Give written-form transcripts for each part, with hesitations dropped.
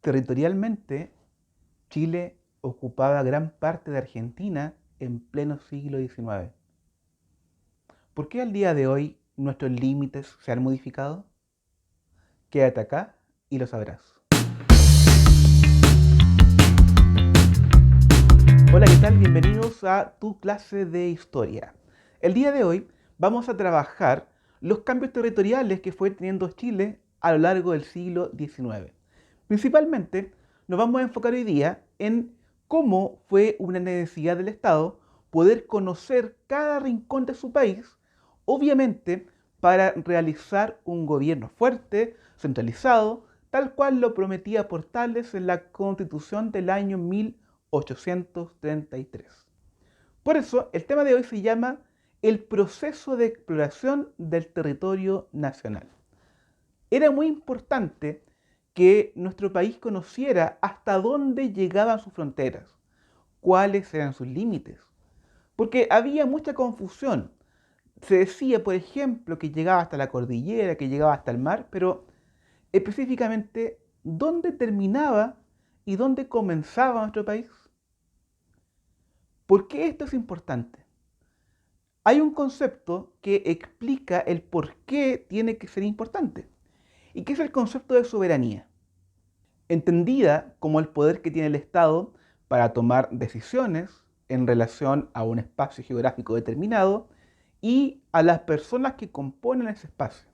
Territorialmente, Chile ocupaba gran parte de Argentina en pleno siglo XIX. ¿Por qué al día de hoy nuestros límites se han modificado? Quédate acá y lo sabrás. Hola, ¿qué tal? Bienvenidos a tu clase de historia. El día de hoy vamos a trabajar los cambios territoriales que fue teniendo Chile a lo largo del siglo XIX. Principalmente nos vamos a enfocar hoy día en cómo fue una necesidad del Estado poder conocer cada rincón de su país, obviamente para realizar un gobierno fuerte, centralizado, tal cual lo prometía Portales en la Constitución del año 1833. Por eso, el tema de hoy se llama el proceso de exploración del territorio nacional. Era muy importante que nuestro país conociera hasta dónde llegaban sus fronteras, cuáles eran sus límites, porque había mucha confusión. Se decía, por ejemplo, que llegaba hasta la cordillera, que llegaba hasta el mar, pero específicamente, ¿dónde terminaba y dónde comenzaba nuestro país? ¿Por qué esto es importante? Hay un concepto que explica el por qué tiene que ser importante, y que es el concepto de soberanía, entendida como el poder que tiene el Estado para tomar decisiones en relación a un espacio geográfico determinado y a las personas que componen ese espacio.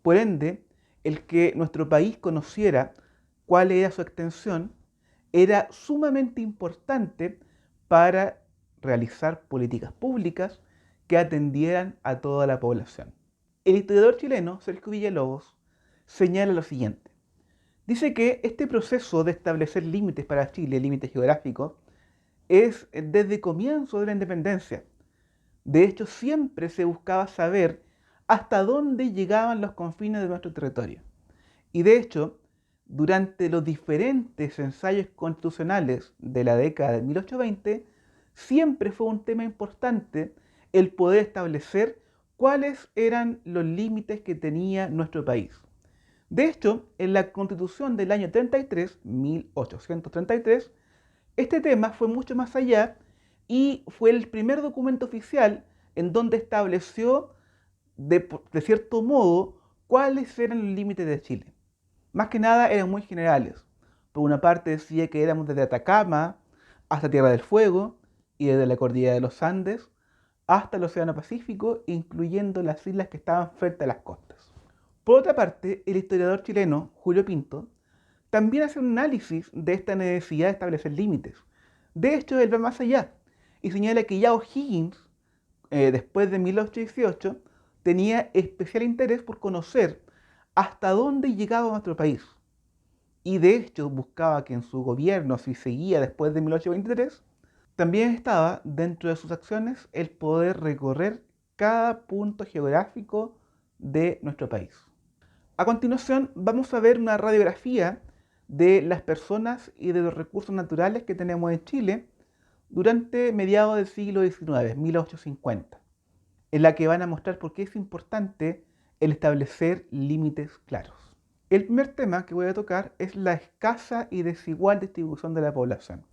Por ende, el que nuestro país conociera cuál era su extensión era sumamente importante para realizar políticas públicas que atendieran a toda la población. El historiador chileno, Sergio Villalobos, señala lo siguiente. Dice que este proceso de establecer límites para Chile, límites geográficos, es desde comienzo de la independencia. De hecho, siempre se buscaba saber hasta dónde llegaban los confines de nuestro territorio. Y de hecho, durante los diferentes ensayos constitucionales de la década de 1820, siempre fue un tema importante el poder establecer cuáles eran los límites que tenía nuestro país. De hecho, en la Constitución del año 33, 1833, este tema fue mucho más allá y fue el primer documento oficial en donde estableció de cierto modo cuáles eran los límites de Chile. Más que nada eran muy generales. Por una parte decía que éramos desde Atacama hasta Tierra del Fuego y desde la cordillera de los Andes hasta el Océano Pacífico, incluyendo las islas que estaban frente a las costas. Por otra parte, el historiador chileno Julio Pinto también hace un análisis de esta necesidad de establecer límites. De hecho, él va más allá y señala que ya O'Higgins, después de 1818, tenía especial interés por conocer hasta dónde llegaba nuestro país. Y de hecho buscaba que en su gobierno, si seguía después de 1823, también estaba dentro de sus acciones el poder recorrer cada punto geográfico de nuestro país. A continuación vamos a ver una radiografía de las personas y de los recursos naturales que tenemos en Chile durante mediados del siglo XIX, 1850, en la que van a mostrar por qué es importante el establecer límites claros. El primer tema que voy a tocar es la escasa y desigual distribución de la población.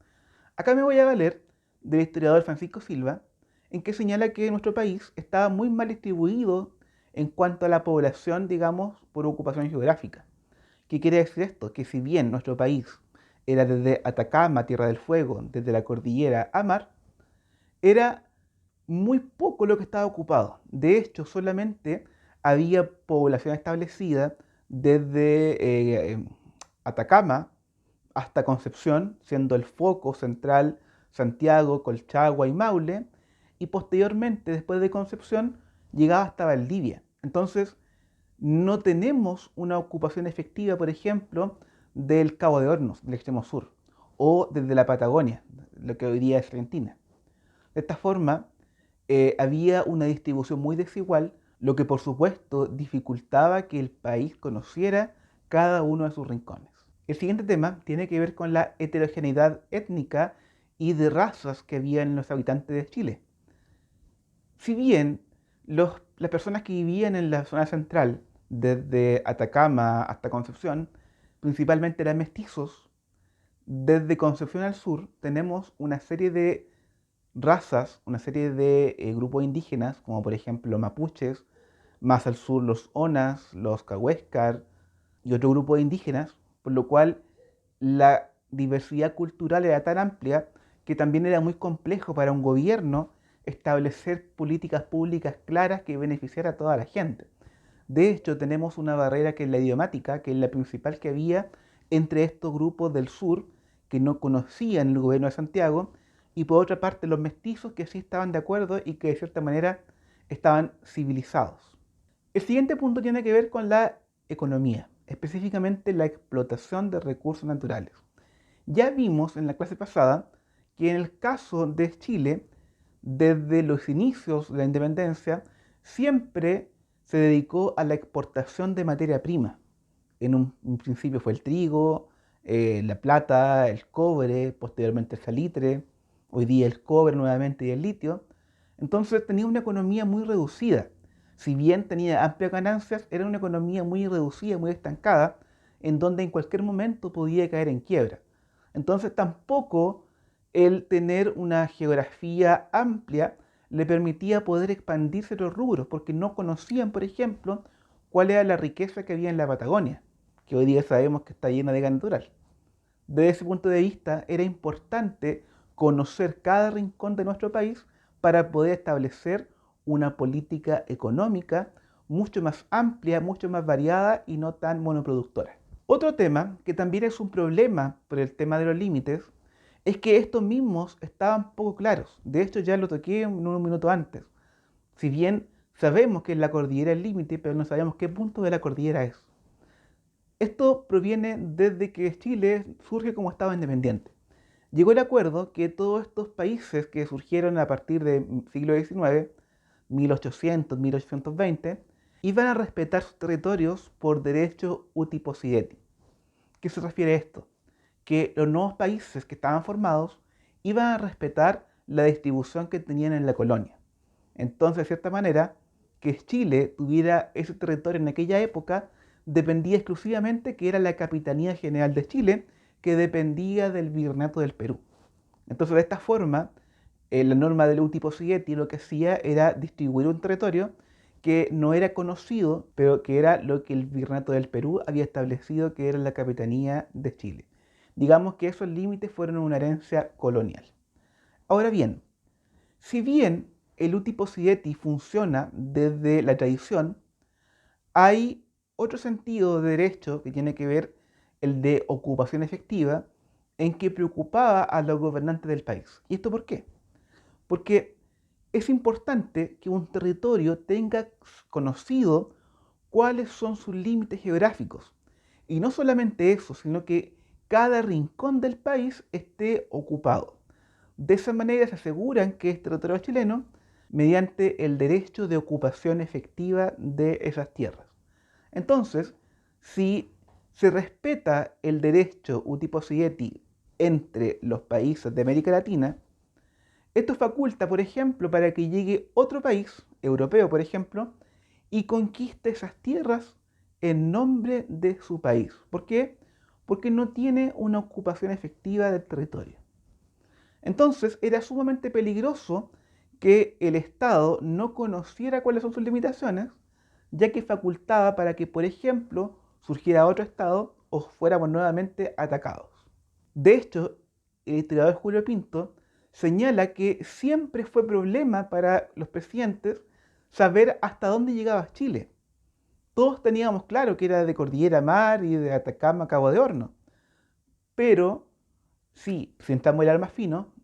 Acá me voy a valer del historiador Francisco Silva, en que señala que nuestro país estaba muy mal distribuido en cuanto a la población, digamos, por ocupación geográfica. ¿Qué quiere decir esto? Que si bien nuestro país era desde Atacama, Tierra del Fuego, desde la cordillera a mar, era muy poco lo que estaba ocupado. De hecho, solamente había población establecida desde Atacama hasta Concepción, siendo el foco central Santiago, Colchagua y Maule, y posteriormente, después de Concepción, llegaba hasta Valdivia. Entonces, no tenemos una ocupación efectiva, por ejemplo, del Cabo de Hornos, del extremo sur, o desde la Patagonia, lo que hoy día es Argentina. De esta forma, había una distribución muy desigual, lo que por supuesto dificultaba que el país conociera cada uno de sus rincones. El siguiente tema tiene que ver con la heterogeneidad étnica y de razas que había en los habitantes de Chile. Si bien las personas que vivían en la zona central, desde Atacama hasta Concepción, principalmente eran mestizos. Desde Concepción al sur tenemos una serie de razas, una serie de grupos indígenas, como por ejemplo los mapuches, más al sur los onas, los cahuéscar y otro grupo de indígenas, por lo cual la diversidad cultural era tan amplia que también era muy complejo para un gobierno establecer políticas públicas claras que beneficiaran a toda la gente. De hecho, tenemos una barrera que es la idiomática, que es la principal que había entre estos grupos del sur que no conocían el gobierno de Santiago y por otra parte los mestizos que sí estaban de acuerdo y que de cierta manera estaban civilizados. El siguiente punto tiene que ver con la economía, específicamente la explotación de recursos naturales. Ya vimos en la clase pasada que en el caso de Chile, desde los inicios de la independencia, siempre se dedicó a la exportación de materia prima. En un principio fue el trigo, la plata, el cobre, posteriormente el salitre, hoy día el cobre nuevamente y el litio. Entonces tenía una economía muy reducida. Si bien tenía amplias ganancias, era una economía muy reducida, muy estancada, en donde en cualquier momento podía caer en quiebra. Entonces tampoco el tener una geografía amplia le permitía poder expandirse a los rubros, porque no conocían, por ejemplo, cuál era la riqueza que había en la Patagonia, que hoy día sabemos que está llena de gas natural. Desde ese punto de vista, era importante conocer cada rincón de nuestro país para poder establecer una política económica mucho más amplia, mucho más variada y no tan monoproductora. Otro tema que también es un problema por el tema de los límites es que estos mismos estaban poco claros. De hecho, ya lo toqué un minuto antes. Si bien sabemos que la cordillera es el límite, pero no sabemos qué punto de la cordillera es. Esto proviene desde que Chile surge como Estado independiente. Llegó el acuerdo que todos estos países que surgieron a partir del siglo XIX, 1800, 1820, iban a respetar sus territorios por derecho uti possidetis. ¿Qué se refiere a esto? Que los nuevos países que estaban formados iban a respetar la distribución que tenían en la colonia. Entonces, de cierta manera, que Chile tuviera ese territorio en aquella época dependía exclusivamente que era la Capitanía General de Chile, que dependía del Virreinato del Perú. Entonces, de esta forma, la norma del uti possidetis lo que hacía era distribuir un territorio que no era conocido, pero que era lo que el Virreinato del Perú había establecido que era la Capitanía de Chile. Digamos que esos límites fueron una herencia colonial. Ahora bien, si bien el uti possidetis funciona desde la tradición, hay otro sentido de derecho que tiene que ver el de ocupación efectiva, en que preocupaba a los gobernantes del país. ¿Y esto por qué? Porque es importante que un territorio tenga conocido cuáles son sus límites geográficos. Y no solamente eso, sino que cada rincón del país esté ocupado. De esa manera se aseguran que es territorio chileno mediante el derecho de ocupación efectiva de esas tierras. Entonces, si se respeta el derecho uti possidetis entre los países de América Latina, esto faculta, por ejemplo, para que llegue otro país, europeo por ejemplo, y conquiste esas tierras en nombre de su país. ¿Por qué? Porque no tiene una ocupación efectiva del territorio. Entonces era sumamente peligroso que el Estado no conociera cuáles son sus limitaciones, ya que facultaba para que, por ejemplo, surgiera otro Estado o fuéramos nuevamente atacados. De hecho, el historiador Julio Pinto señala que siempre fue problema para los presidentes saber hasta dónde llegaba Chile. Todos teníamos claro que era de Cordillera a Mar y de Atacama a Cabo de Horno, pero si entramos el más fino,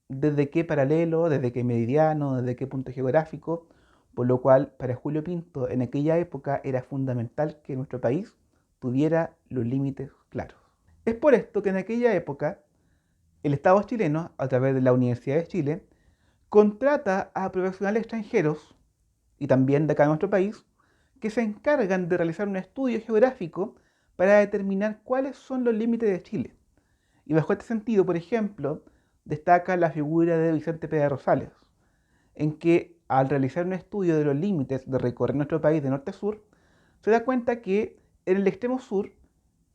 desde qué paralelo, desde qué meridiano, desde qué punto geográfico, por lo cual para Julio Pinto en aquella época era fundamental que nuestro país tuviera los límites claros. Es por esto que en aquella época el Estado chileno, a través de la Universidad de Chile, contrata a profesionales extranjeros y también de acá en nuestro país, que se encargan de realizar un estudio geográfico para determinar cuáles son los límites de Chile. Y bajo este sentido, por ejemplo, destaca la figura de Vicente Pérez Rosales, en que al realizar un estudio de los límites de recorrer nuestro país de norte a sur, se da cuenta que en el extremo sur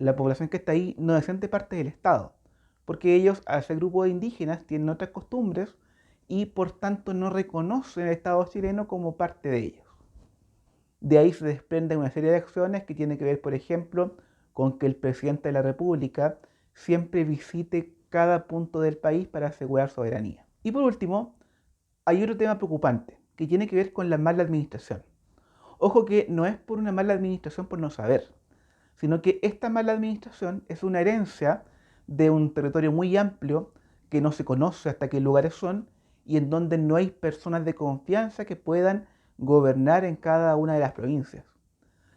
la población que está ahí no se siente parte del Estado, porque ellos, al ser grupo de indígenas, tienen otras costumbres y por tanto no reconocen el Estado chileno como parte de ellos. De ahí se desprenden una serie de acciones que tienen que ver, por ejemplo, con que el presidente de la República siempre visite cada punto del país para asegurar soberanía. Y por último, hay otro tema preocupante que tiene que ver con la mala administración. Ojo que no es por una mala administración por no saber, sino que esta mala administración es una herencia de un territorio muy amplio que no se conoce hasta qué lugares son y en donde no hay personas de confianza que puedan gobernar en cada una de las provincias.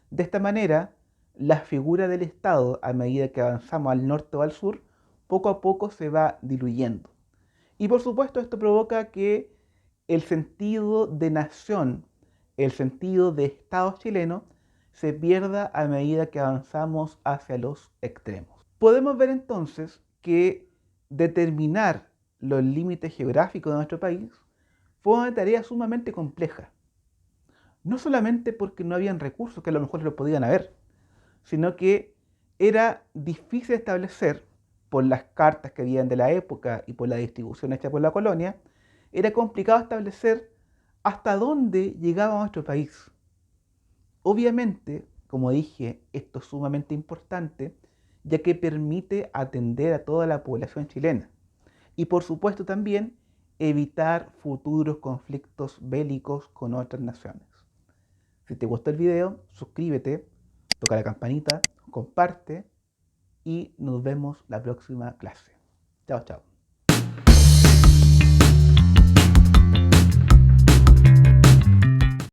De esta manera, la figura del Estado, a medida que avanzamos al norte o al sur, poco a poco se va diluyendo. Y por supuesto esto provoca que el sentido de nación, el sentido de Estado chileno, se pierda a medida que avanzamos hacia los extremos. Podemos ver entonces que determinar los límites geográficos de nuestro país fue una tarea sumamente compleja. No solamente porque no habían recursos que a lo mejor lo podían haber, sino que era difícil establecer, por las cartas que habían de la época y por la distribución hecha por la colonia, era complicado establecer hasta dónde llegaba nuestro país. Obviamente, como dije, esto es sumamente importante, ya que permite atender a toda la población chilena. Y por supuesto también evitar futuros conflictos bélicos con otras naciones. Si te gustó el video, suscríbete, toca la campanita, comparte y nos vemos la próxima clase. Chao, chao.